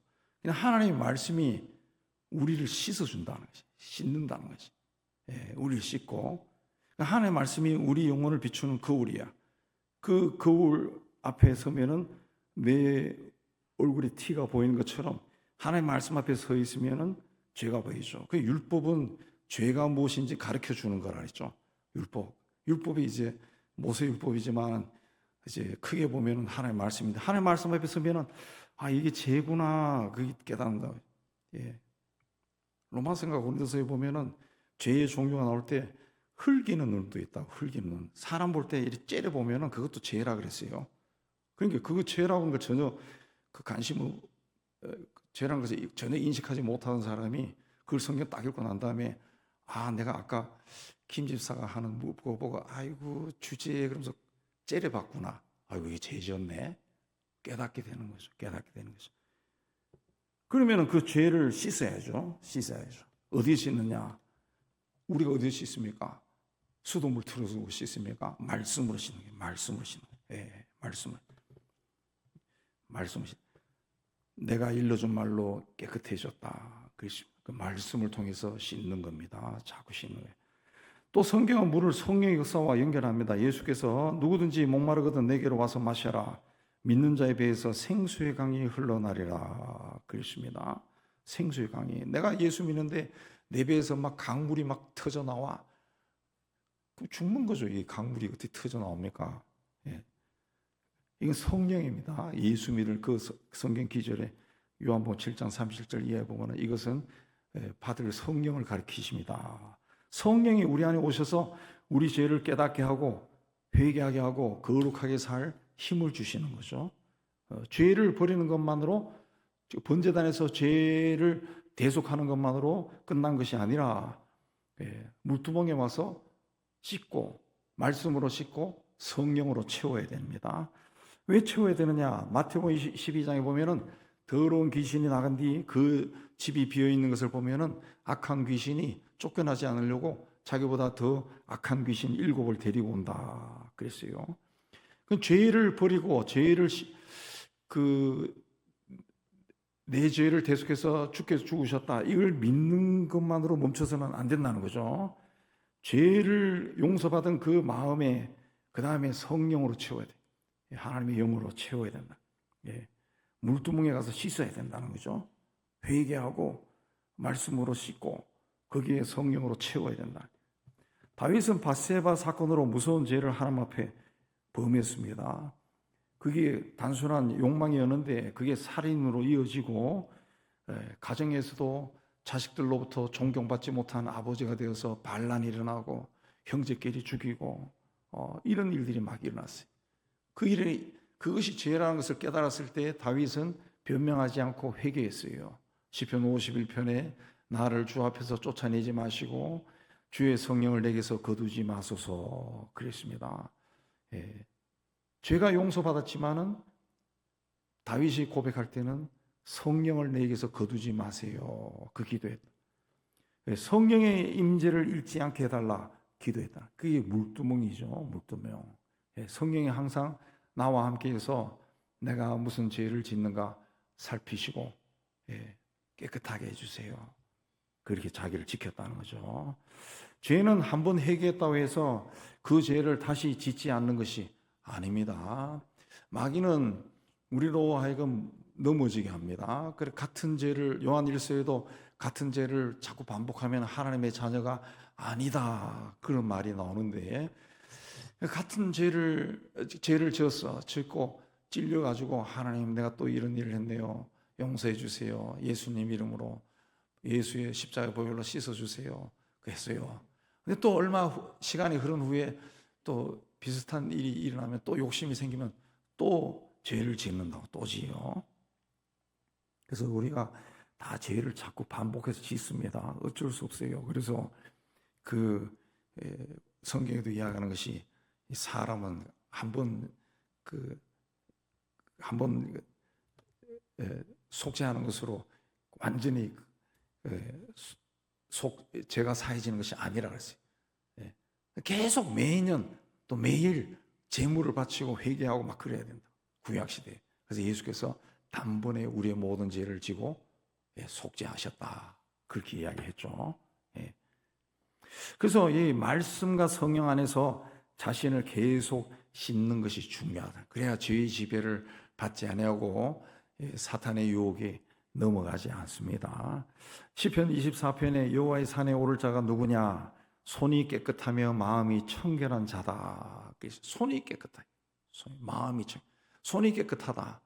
그냥 하나님의 말씀이 우리를 씻어준다는 것이, 씻는다는 것이. 우리를 씻고, 하나님의 말씀이 우리 영혼을 비추는 거울이야. 그 거울 앞에 서면은 내 얼굴에 티가 보이는 것처럼 하나님의 말씀 앞에 서 있으면은 죄가 보이죠. 그 율법은 죄가 무엇인지 가르쳐 주는 거라 했죠. 율법이 이제 모세율법이지만 이제 크게 보면은 하나님의 말씀인데, 하나님의 말씀 앞에 서면은 이게 죄구나 그게 깨닫는다. 로마서인가 고린도서에 보면은 죄의 종류가 나올 때 흘기는 눈도 있다고. 흘기는 눈. 사람 볼 때 이렇게 째려 보면은 그것도 죄라 그랬어요. 그러니까 그거 죄라고 하는 걸 전혀 그 관심을, 죄라는 것을 전혀 인식하지 못하는 사람이 그걸 성경 딱 읽고 난 다음에 내가 아까 김 집사가 하는 거 보고 아이고 주제 그러면서 째려봤구나. 아이고 이게 죄졌네. 깨닫게 되는 거죠. 깨닫게 되는 거죠. 그러면은 그 죄를 씻어야죠. 어디에 씻느냐? 우리가 어디에 씻습니까? 수돗물 틀어서 씻습니까? 말씀으로 씻는 거예요. 말씀으로 씻는 거예요. 말씀을 내가 일러준 말로 깨끗해졌다. 그 말씀을 통해서 씻는 겁니다. 자꾸 씻는 거예요. 또 성경은 물을 성령의 역사와 연결합니다. 예수께서 누구든지 목마르거든 내게로 와서 마셔라. 믿는 자의 배에서 생수의 강이 흘러나리라 그랬습니다. 생수의 강이. 내가 예수 믿는데 내 배에서 막 강물이 막 터져 나와. 그럼 죽는 거죠. 이 강물이 어떻게 터져 나옵니까? 이건 성령입니다. 예수 믿을 그 성경 기절에 요한복음 7장 37절 이하에 보면 이것은 받을 성령을 가리키십니다. 성령이 우리 안에 오셔서 우리 죄를 깨닫게 하고 회개하게 하고 거룩하게 살 힘을 주시는 거죠. 죄를 버리는 것만으로, 번제단에서 죄를 대속하는 것만으로 끝난 것이 아니라 물두멍에 와서 씻고 말씀으로 씻고 성령으로 채워야 됩니다. 왜 채워야 되느냐? 마태복음 12장에 보면은 더러운 귀신이 나간 뒤 그 집이 비어 있는 것을 보면은 악한 귀신이 쫓겨나지 않으려고 자기보다 더 악한 귀신 7을 데리고 온다 그랬어요. 그 죄를 버리고 내 죄를 대속해서 주께서 죽으셨다, 이걸 믿는 것만으로 멈춰서는 안 된다는 거죠. 죄를 용서받은 그 마음에 그 다음에 성령으로 채워야 돼. 하나님의 영으로 채워야 된다. 물두멍에 가서 씻어야 된다는 거죠. 회개하고 말씀으로 씻고 거기에 성령으로 채워야 된다. 다윗은 밧세바 사건으로 무서운 죄를 하나님 앞에 범했습니다. 그게 단순한 욕망이었는데 그게 살인으로 이어지고, 가정에서도 자식들로부터 존경받지 못한 아버지가 되어서 반란이 일어나고 형제끼리 죽이고 이런 일들이 막 일어났어요. 그것이 죄라는 것을 깨달았을 때 다윗은 변명하지 않고 회개했어요. 시편 51편에 나를 주 앞에서 쫓아내지 마시고 주의 성령을 내게서 거두지 마소서 그랬습니다. 죄가 용서받았지만은 다윗이 고백할 때는 성령을 내게서 거두지 마세요 그 기도했다. 성령의 임재를 잃지 않게 해달라 기도했다. 그게 물두멍이죠. 물두멍. 성령이 항상 나와 함께해서 내가 무슨 죄를 짓는가 살피시고 깨끗하게 해주세요. 그렇게 자기를 지켰다는 거죠. 죄는 한번 회개했다고 해서 그 죄를 다시 짓지 않는 것이 아닙니다. 마귀는 우리로 하여금 넘어지게 합니다. 그래 같은 죄를 요한 1서에도 같은 죄를 자꾸 반복하면 하나님의 자녀가 아니다 그런 말이 나오는데 같은 죄를 짓고 찔려 가지고 하나님 내가 또 이런 일을 했네요. 용서해 주세요. 예수님 이름으로 예수의 십자가 보혈로 씻어 주세요. 그랬어요. 근데 또 시간이 흐른 후에 또 비슷한 일이 일어나면 또 욕심이 생기면 또 죄를 짓는다고 또 지요. 그래서 우리가 다 죄를 자꾸 반복해서 짓습니다. 어쩔 수 없어요. 그래서 성경에도 이야기하는 것이 사람은 한번 속죄하는 것으로 완전히 죄가 사해지는 것이 아니라 그랬어요. 계속 매년 또 매일 제물을 바치고 회개하고 막 그래야 된다. 구약 시대에. 그래서 예수께서 단번에 우리의 모든 죄를 지고 속죄하셨다. 그렇게 이야기했죠. 그래서 이 말씀과 성령 안에서 자신을 계속 씻는 것이 중요하다. 그래야 죄의 지배를 받지 아니하고 사탄의 유혹에 넘어가지 않습니다. 시편 24편에 여호와의 산에 오를 자가 누구냐? 손이 깨끗하며 마음이 청결한 자다. 손이 깨끗하다. 손이 깨끗하다.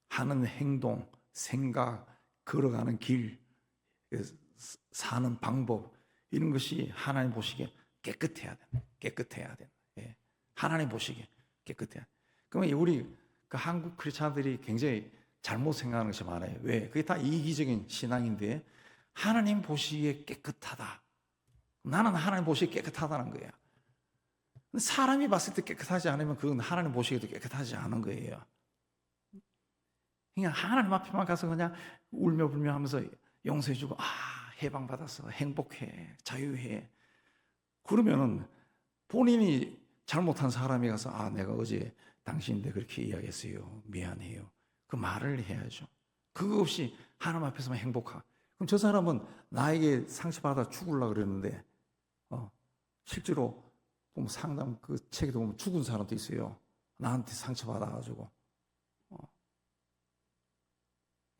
하는 행동, 생각, 걸어가는 길, 사는 방법 이런 것이 하나님 보시기에 깨끗해야 돼. 하나님 보시기에 깨끗해야 돼. 그러면 우리 한국 크리스찬들이 굉장히 잘못 생각하는 것이 많아요. 왜? 그게 다 이기적인 신앙인데 하나님 보시기에 깨끗하다. 나는 하나님 보시기에 깨끗하다는 거야. 사람이 봤을 때 깨끗하지 않으면 그건 하나님 보시기에도 깨끗하지 않은 거예요. 그냥 하나님 앞에만 가서 그냥 울며불며 하면서 용서해주고 해방받았어, 행복해, 자유해. 그러면은 본인이 잘못한 사람이 가서 내가 어제 당신인데 그렇게 이야기했어요. 미안해요. 그 말을 해야죠. 그거 없이 하나님 앞에서만 행복하. 그럼 저 사람은 나에게 상처받아 죽으려고 그랬는데 실제로 보면 상담 그 책에도 보면 죽은 사람도 있어요. 나한테 상처받아가지고.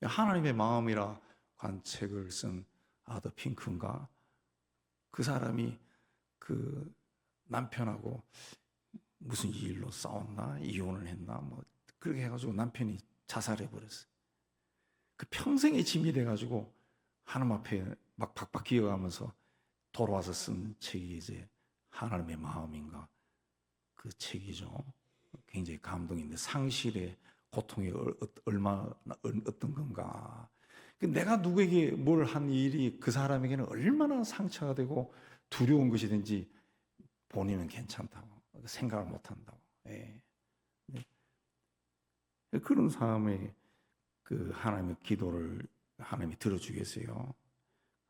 하나님의 마음이라 한 책을 쓴 아더 핑크인가? 그 사람이 그 남편하고 무슨 일로 싸웠나? 이혼을 했나? 뭐 그렇게 해가지고 남편이 자살해버렸어요. 그 평생의 짐이 돼가지고 하나님 앞에 막 박박 기어가면서 돌아와서 쓴 책이 이제 하나님의 마음인가? 그 책이죠. 굉장히 감동인데 상실의 고통이 얼마나 어떤 건가? 내가 누구에게 뭘 한 일이 그 사람에게는 얼마나 상처가 되고 두려운 것이든지 본인은 괜찮다고 생각을 못한다고. 그런 사람의 그 하나님의 기도를 하나님이 들어주겠어요.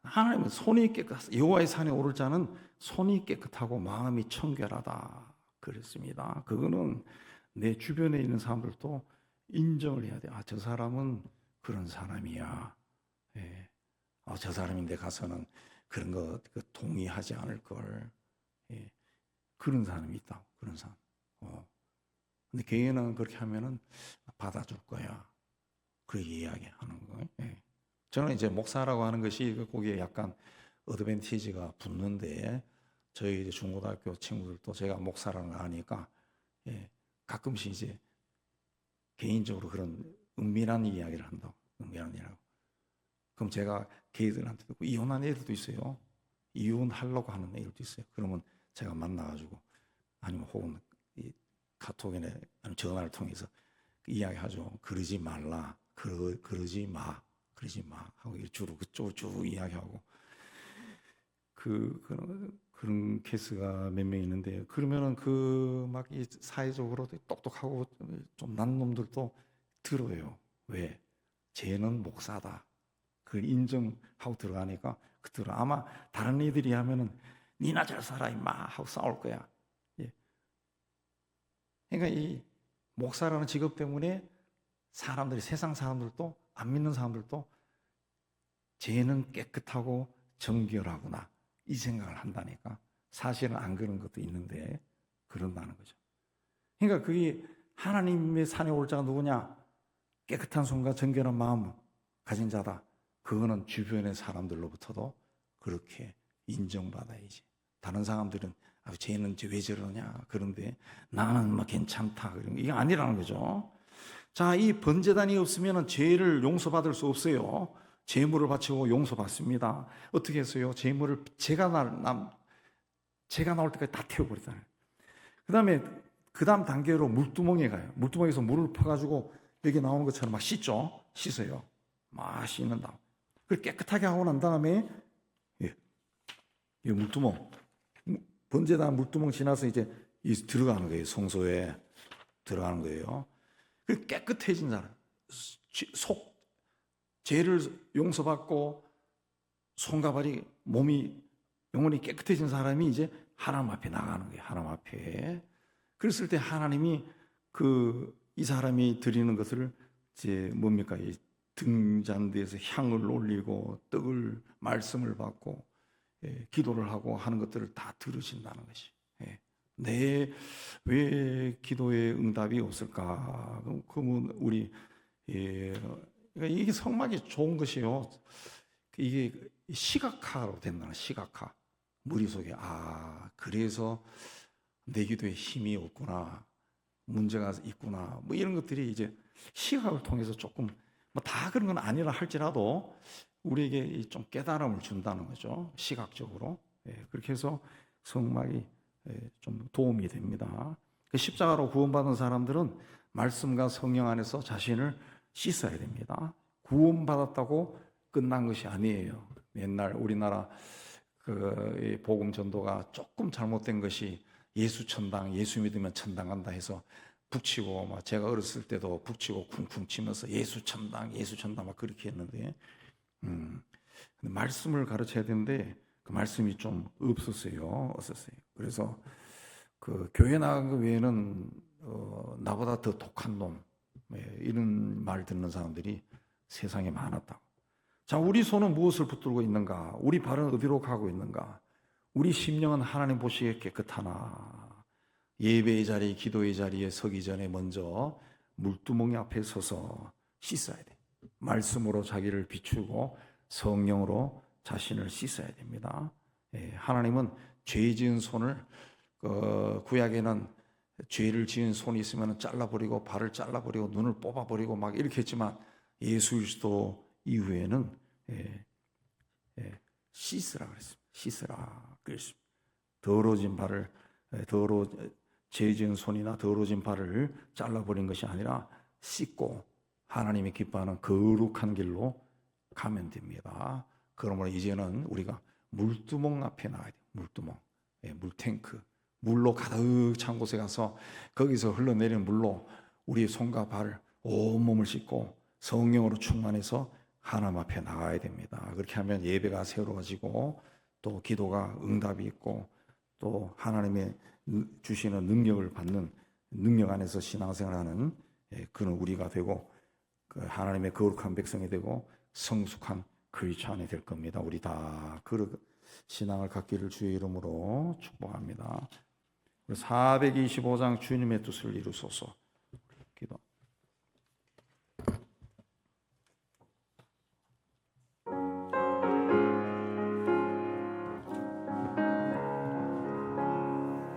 하나님은 손이 깨끗하다. 여호와의 산에 오를 자는 손이 깨끗하고 마음이 청결하다 그랬습니다. 그거는 내 주변에 있는 사람들도 인정을 해야 돼. 저 사람은 그런 사람이야. 저 사람인데 가서는 그런 거 동의하지 않을 걸. 그런 사람이 있다. 그런 사람. 근데 교회는 그렇게 하면은 받아줄 거야. 그렇게 이야기하는 거예요. 저는 이제 목사라고 하는 것이 거기에 약간 어드밴티지가 붙는데 저희 이제 중고등학교 친구들도 제가 목사라는 거 아니까 가끔씩 이제 개인적으로 그런 은밀한 이야기를 한다고. 은밀한 이라고. 그럼 제가 걔들한테도 이혼한 애들도 있어요. 이혼하려고 하는 애들도 있어요. 그러면 제가 만나가지고 아니면 혹은 이 카톡이나 아니면 전화를 통해서 이야기하죠. 그러지 말라. 그러지 마. 하고 주로 그쪽을 쭉 이야기하고 그런 케이스가 몇 명 있는데 그러면은 막 이 사회적으로 똑똑하고 좀 난 놈들도 들어요. 왜? 쟤는 목사다. 그걸 인정하고 들어가니까 그들은 아마 다른 애들이 하면은 니나 잘 살아 임마 하고 싸울 거야. 그러니까 이 목사라는 직업 때문에 사람들이 세상 사람들도 안 믿는 사람들도 쟤는 깨끗하고 정결하구나 이 생각을 한다니까. 사실은 안 그런 것도 있는데 그런다는 거죠. 그러니까 그게 하나님의 산에 올 자가 누구냐? 깨끗한 손과 정결한 마음 가진 자다. 그거는 주변의 사람들로부터도 그렇게 인정받아야지. 다른 사람들은 쟤는 왜 저러냐? 그런데 나는 뭐 괜찮다. 이게 아니라는 거죠. 자, 이 번제단이 없으면 죄를 용서받을 수 없어요. 제물을 바치고 용서받습니다. 어떻게 했어요? 제물을 제가 나올 때까지 다 태워버리잖아요. 그 다음 단계로 물두멍에 가요. 물두멍에서 물을 퍼가지고 여기 나오는 것처럼 막 씻죠. 씻어요. 막 씻는다. 그걸 깨끗하게 하고 난 다음에 이 물두멍, 번제단 물두멍 지나서 이제 들어가는 거예요. 성소에 들어가는 거예요. 그 깨끗해진 사람, 죄를 용서받고 손과 발이 몸이 영혼이 깨끗해진 사람이 이제 하나님 앞에 나가는 거예요. 하나님 앞에. 그랬을 때 하나님이 이 사람이 드리는 것을 이제 뭡니까? 이 등잔대에서 향을 올리고 떡을 말씀을 받고 기도를 하고 하는 것들을 다 들으신다는 것이. 왜 기도에 응답이 없을까? 그러면 그러니까 이게 성막이 좋은 것이요. 이게 시각화로 된다는 시각화. 머릿속에 그래서 내 기도에 힘이 없구나. 문제가 있구나. 뭐 이런 것들이 이제 시각을 통해서 조금 뭐 다 그런 건 아니라 할지라도 우리에게 좀 깨달음을 준다는 거죠. 시각적으로. 그렇게 해서 성막이 좀 도움이 됩니다. 십자가로 구원받은 사람들은 말씀과 성령 안에서 자신을 씻어야 됩니다. 구원받았다고 끝난 것이 아니에요. 옛날 우리나라 복음 전도가 조금 잘못된 것이 예수 천당, 예수 믿으면 천당 간다 해서 북치고, 제가 어렸을 때도 북치고 쿵쿵 치면서 예수 천당 막 그렇게 했는데, 근데 말씀을 가르쳐야 되는데 그 말씀이 좀 없었어요. 그래서 교회 나간 것 외에는 나보다 더 독한 놈, 이런 말 듣는 사람들이 세상에 많았다. 자, 우리 손은 무엇을 붙들고 있는가? 우리 발은 어디로 가고 있는가? 우리 심령은 하나님 보시기에 깨끗하나? 예배의 자리, 기도의 자리에 서기 전에 먼저 물두멍이 앞에 서서 씻어야 돼. 말씀으로 자기를 비추고 성령으로 자신을 씻어야 됩니다. 하나님은 죄 지은 손을 구약에는 죄를 지은 손이 있으면 잘라버리고 발을 잘라버리고 눈을 뽑아버리고 막 이렇게 했지만 예수 그리스도 이후에는 씻으라 그랬습니다. 씻으라 그랬습니다. 더러워진 발을 죄 지은 손이나 더러워진 발을 잘라버린 것이 아니라 씻고 하나님이 기뻐하는 거룩한 길로 가면 됩니다. 그러므로 이제는 우리가 물두멍 앞에 나가야 돼요. 물두멍, 물탱크, 물로 가득 찬 곳에 가서 거기서 흘러내리는 물로 우리의 손과 발을 온몸을 씻고 성령으로 충만해서 하나님 앞에 나가야 됩니다. 그렇게 하면 예배가 새로워지고 또 기도가 응답이 있고 또 하나님의 주시는 능력을 받는 능력 안에서 신앙생활하는 그런 우리가 되고 하나님의 거룩한 백성이 되고 성숙한 크리스찬이 될 겁니다. 우리 다 그 신앙을 갖기를 주의 이름으로 축복합니다. 425장 주님의 뜻을 이루소서. 기도.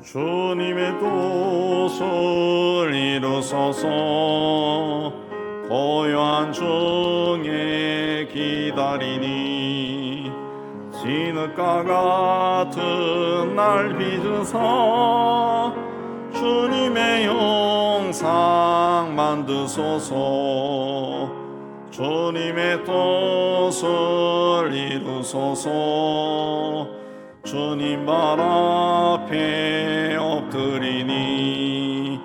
주님의 뜻을 이루소서. 고요한 중에 기다리니 진흙과 같은 날 빚으사 주님의 영상 만드소서. 주님의 뜻을 이루소서. 주님 발 앞에 엎드리니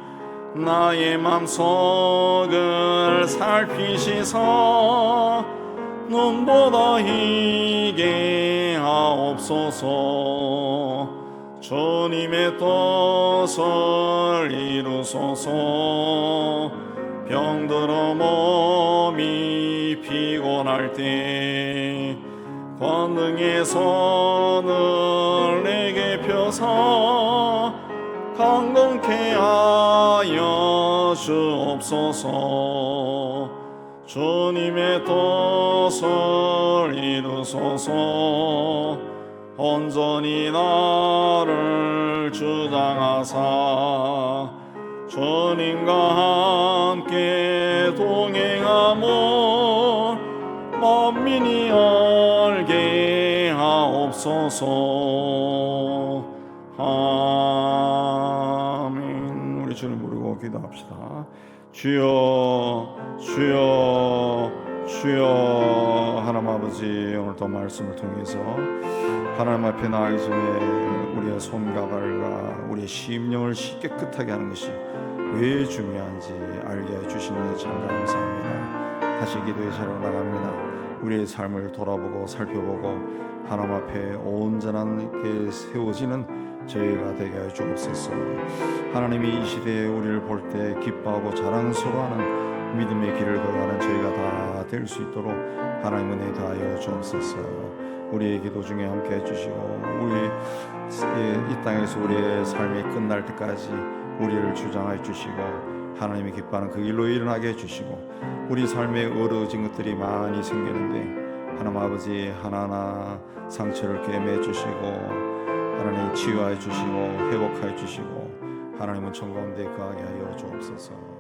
나의 맘속을 살피시사 눈보다 희게 하옵소서. 주님의 뜻을 이루소서. 병들어 몸이 피곤할 때 권능의 손을 내게 펴사 강건케 하여 주옵소서. 주님의 뜻을 이루소서. 온전히 나를 주장하사 주님과 함께 동행함을 만민이 알게 하옵소서. 아멘. 우리 주를 부르고 기도합시다. 주여 주여 주여. 하나님 아버지, 오늘도 말씀을 통해서 하나님 앞에 나가기 전에 우리의 손과 발과 우리의 심령을 깨끗하게 하는 것이 왜 중요한지 알게 해주시는 데 참 감사합니다. 다시 기도의 자리로 나갑니다. 우리의 삶을 돌아보고 살펴보고 하나님 앞에 온전하게 세워지는 저희가 되게 하여 주옵소서. 하나님이 이 시대에 우리를 볼 때 기뻐하고 자랑스러워하는 믿음의 길을 걸어가는 저희가 다 될 수 있도록 하나님 은혜 다하여 주옵소서. 우리의 기도 중에 함께 해주시고 우리 이 땅에서 우리의 삶이 끝날 때까지 우리를 주장해 주시고 하나님이 기뻐하는 그 일로 일어나게 해주시고 우리 삶에 어려워진 것들이 많이 생기는데 하나님 아버지 하나하나 상처를 꿰매 주시고 하나님 치유하여 주시고 회복하여 주시고 하나님은 천 가운데 거하게 하여 주옵소서.